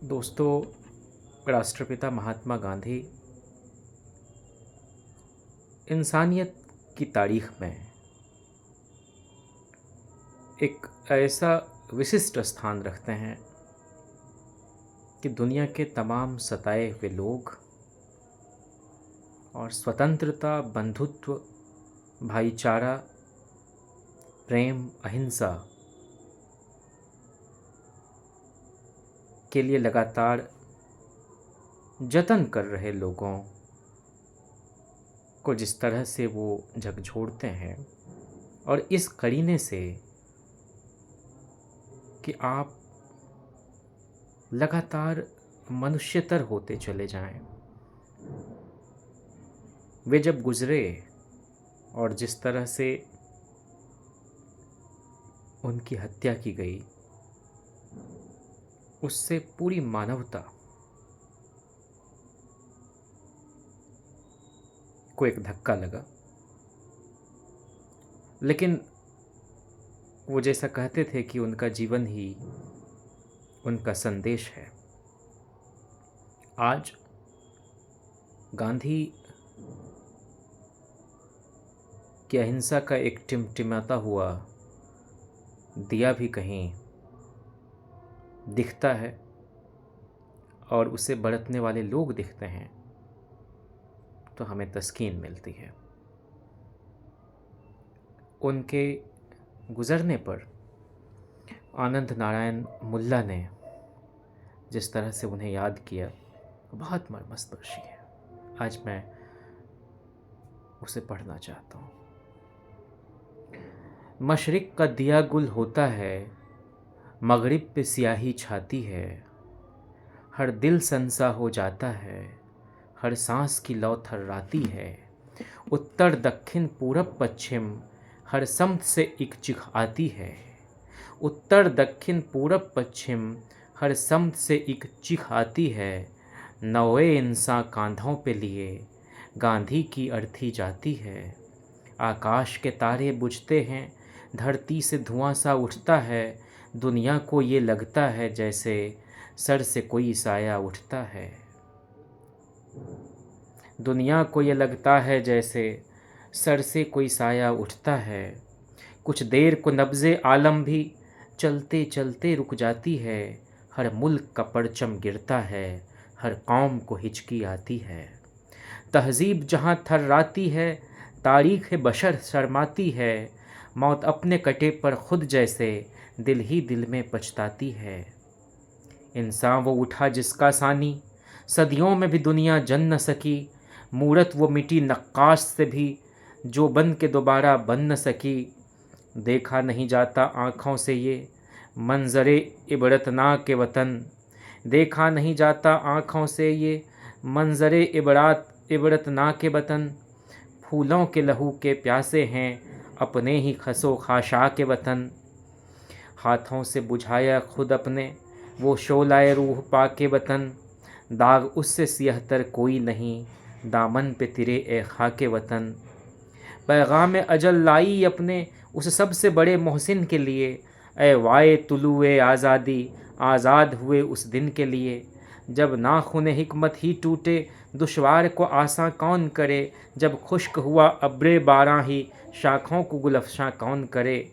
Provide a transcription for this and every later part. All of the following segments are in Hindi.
दोस्तों, राष्ट्रपिता महात्मा गांधी इंसानियत की तारीख में एक ऐसा विशिष्ट स्थान रखते हैं कि दुनिया के तमाम सताए हुए लोग और स्वतंत्रता, बंधुत्व, भाईचारा, प्रेम, अहिंसा के लिए लगातार जतन कर रहे लोगों को जिस तरह से वो झकझोरते हैं, और इस करीने से कि आप लगातार मनुष्यतर होते चले जाएं। वे जब गुजरे और जिस तरह से उनकी हत्या की गई, उससे पूरी मानवता को एक धक्का लगा। लेकिन वो जैसा कहते थे कि उनका जीवन ही उनका संदेश है। आज गांधी की अहिंसा का एक टिमटिमाता हुआ दिया भी कहीं दिखता है और उसे बरतने वाले लोग दिखते हैं, तो हमें तस्कीन मिलती है। उनके गुज़रने पर आनंद नारायण मुल्ला ने जिस तरह से उन्हें याद किया, बहुत मर्मस्पर्शी है। आज मैं उसे पढ़ना चाहता हूँ। मशरिक़ का दिया गुल होता है, मगरिब पे स्याही छाती है, हर दिल संसा हो जाता है, हर सांस की लौ थर्राती है, उत्तर दक्षिण पूरब पश्चिम हर समत से एक चिख आती है, उत्तर दक्षिण पूरब पश्चिम हर समत से एक चिख आती है, नौए इंसान कांधों पे लिए गांधी की अर्थी जाती है, आकाश के तारे बुझते हैं, धरती से धुआं सा उठता है, दुनिया को ये लगता है जैसे सर से कोई साया उठता है, दुनिया को ये लगता है जैसे सर से कोई साया उठता है, कुछ देर को नब्ज़े आलम भी चलते चलते रुक जाती है, हर मुल्क का परचम गिरता है, हर कौम को हिचकी आती है, तहज़ीब जहाँ थर्राती है, तारीख़ बशर शर्माती है, मौत अपने कटे पर खुद जैसे दिल ही दिल में पछताती है, इंसान वो उठा जिसका सानी सदियों में भी दुनिया जन न सकी, मूरत वो मिटी नक्काश से भी जो बन के दोबारा बन न सकी, देखा नहीं जाता आँखों से ये मंजरे इबरतनाक के वतन, देखा नहीं जाता आँखों से ये मंजरे इबरतनाक के वतन, फूलों के लहू के प्यासे हैं अपने ही खसो खाशा के वतन, हाथों से बुझाया खुद अपने वो शोलाए रूह पा के वतन, दाग उससे सियहतर कोई नहीं दामन पे तिरे ए खा के वतन, पैगाम अजल लाई अपने उस सबसे बड़े मोहसिन के लिए, ए वाए तुलुए आज़ादी आज़ाद हुए उस दिन के लिए, जब नाखुने हिकमत ही टूटे दुश्वार को आसा कौन करे, जब खुश्क हुआ अब्रे बारां ही शाखों को गुलफशां कौन करे,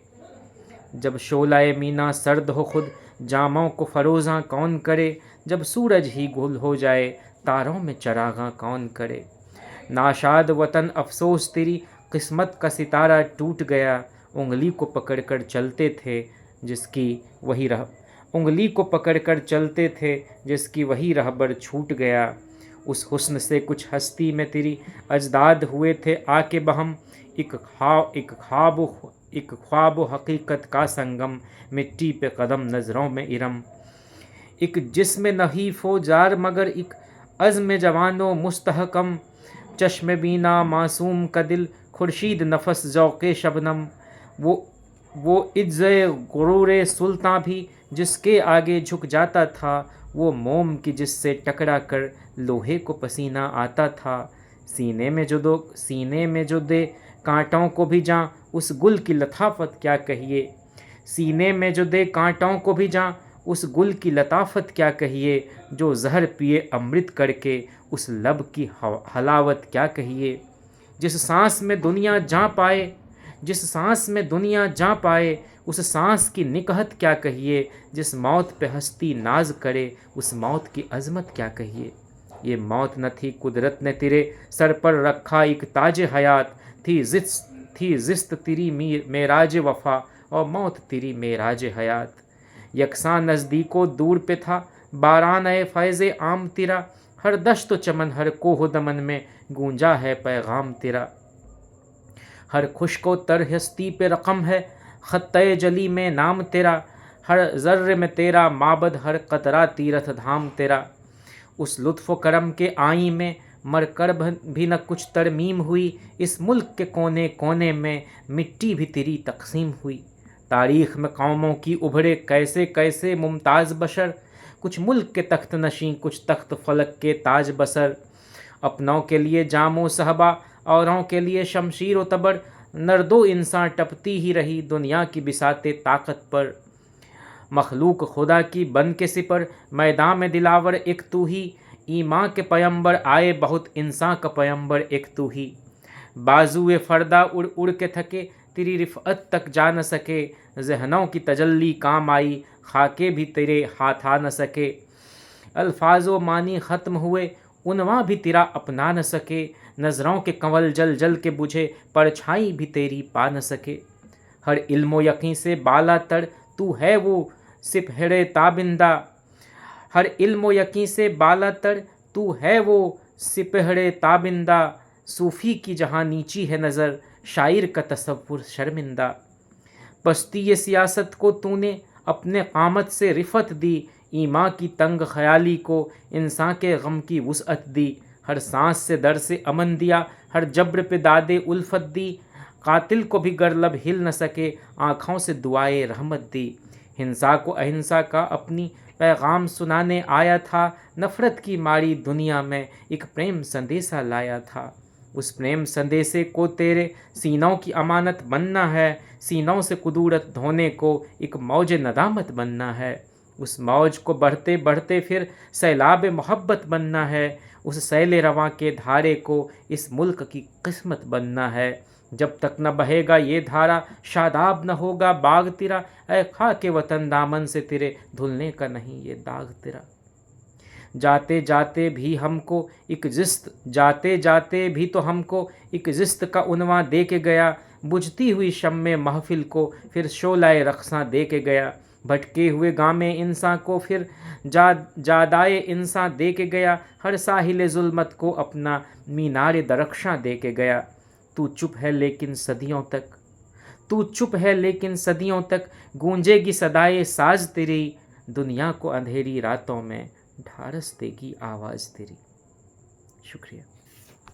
जब शोलाए मीना सर्द हो खुद जामों को फ़रोज़ां कौन करे, जब सूरज ही गुल हो जाए तारों में चरागां कौन करे, नाशाद वतन अफसोस तेरी किस्मत का सितारा टूट गया, उंगली को पकड़कर चलते थे जिसकी वही रहबर छूट गया, उस हुस्न से कुछ हस्ती में तेरी अजदाद हुए थे आके बहम, एक ख्वाब हकीकत का संगम, मिट्टी पे कदम नज़रों में इरम, एक जिस्म नहीफ़ो जार मगर एक अज़्म जवानो मुस्तहकम, चश्म बीना मासूम का दिल खुर्शीद नफस ज़ौक़े शबनम, वो इज्ज़े गुरूर सुल्तान भी जिसके आगे झुक जाता था, वो मोम की जिससे टकरा कर लोहे को पसीना आता था, सीने में जो दे कांटों को भी जां उस गुल की लताफत क्या कहिए, सीने में जो दे कांटों को भी जां उस गुल की लताफत क्या कहिए, जो जहर पिए अमृत करके उस लब की हलावत क्या कहिए। जिस सांस में दुनिया जा पाए, जिस सांस में दुनिया जा पाए, उस सांस की निकहत क्या कहिए। जिस मौत पे हस्ती नाज करे, उस मौत की अजमत क्या कहिए। ये मौत न थी कुदरत ने तेरे सर पर रखा एक ताज हयात, थी जिस्त तेरी मेराज वफा, और मौत तेरी मेराज हयात। यकसा नज़दीको दूर पे था बारान ए फैज़ आम तेरा, हर दश्त चमन हर कोह दमन में गूंजा है पैगाम तेरा। हर खुशको तर हस्ती पे रकम है ख़त्ते जली में नाम तेरा, हर ज़र्रे में तेरा माबद हर कतरा तीरथ धाम तेरा। उस लुत्फ़ करम के आई में मरकर भी न कुछ तरमीम हुई, इस मुल्क के कोने कोने में मिट्टी भी तेरी तकसीम हुई। तारीख़ में कौमों की उभरे कैसे कैसे मुमताज़ बशर, कुछ मुल्क के तख्त नशीं कुछ तख्त फलक के ताज बसर। अपनों के लिए जामो सहबा औरों के लिए शमशीर व तबर, नर्दो इंसान टपती ही रही दुनिया की बिसाते ताकत पर। मखलूक खुदा की बन के सिपर, मैदान में दिलावर एक तू ही, ईमां के पैम्बर आए बहुत इंसान का पैम्बर एक तू ही। बाजुए फ़र्दा उड़ उड़ के थके, तेरी रिफ़अत तक जा न सके, जहनों की तजल्ली काम आई, खाके भी तेरे हाथ आ न सके। अल्फाजो मानी ख़त्म हुए, उनवा भी तेरा अपना न सके, नज़रों के कंवल जल जल के बुझे, परछाई भी तेरी पा न सके। हर इल्मो यकीन से बाला तर, तू है वो सिपहरे ताबिंदा, हर इल्मो यकीन से बाला तर, तू है वो सिपहरे ताबिंदा। सूफ़ी की जहाँ नीची है नज़र, शायर का तसव्वुर शर्मिंदा। पस्ती ये सियासत को तूने अपने क़ामत से रिफ़त दी, ईमां की तंग ख़याली को इंसान के गम की वुसअत दी। हर सांस से दर से अमन दिया, हर जब्र पे दादे उल्फत दी। कातिल को भी गर लब हिल न सके, आँखों से दुआए रहमत दी। हिंसा को अहिंसा का अपनी पैगाम सुनाने आया था, नफ़रत की मारी दुनिया में एक प्रेम संदेशा लाया था। उस प्रेम संदेशे को तेरे सीनों की अमानत बनना है, सीनों से कुदूरत धोने को एक मौज नदामत बनना है। उस मौज को बढ़ते बढ़ते फिर सैलाब मोहब्बत बनना है, उस सैले रवां के धारे को इस मुल्क की किस्मत बनना है। जब तक न बहेगा ये धारा, शादाब न होगा बाग तेरा, ऐ खाके वतन दामन से तेरे धुलने का नहीं ये दाग तेरा। जाते जाते भी हमको एक जिस्त, जाते जाते भी तो हमको एक जिस्त का उन्वां दे के गया, बुझती हुई शम्मे महफिल को फिर शोलाए रक़्सां दे के गया। भटके हुए गामे इंसान को फिर जादाए इंसान दे के गया, हर साहिल जुल्मत को अपना मीनार दरख्शां दे के गया। तू चुप है लेकिन सदियों तक, तू चुप है लेकिन सदियों तक गूंजेगी सदाए साज तेरी, दुनिया को अंधेरी रातों में ढारस देगी आवाज़ तेरी। शुक्रिया।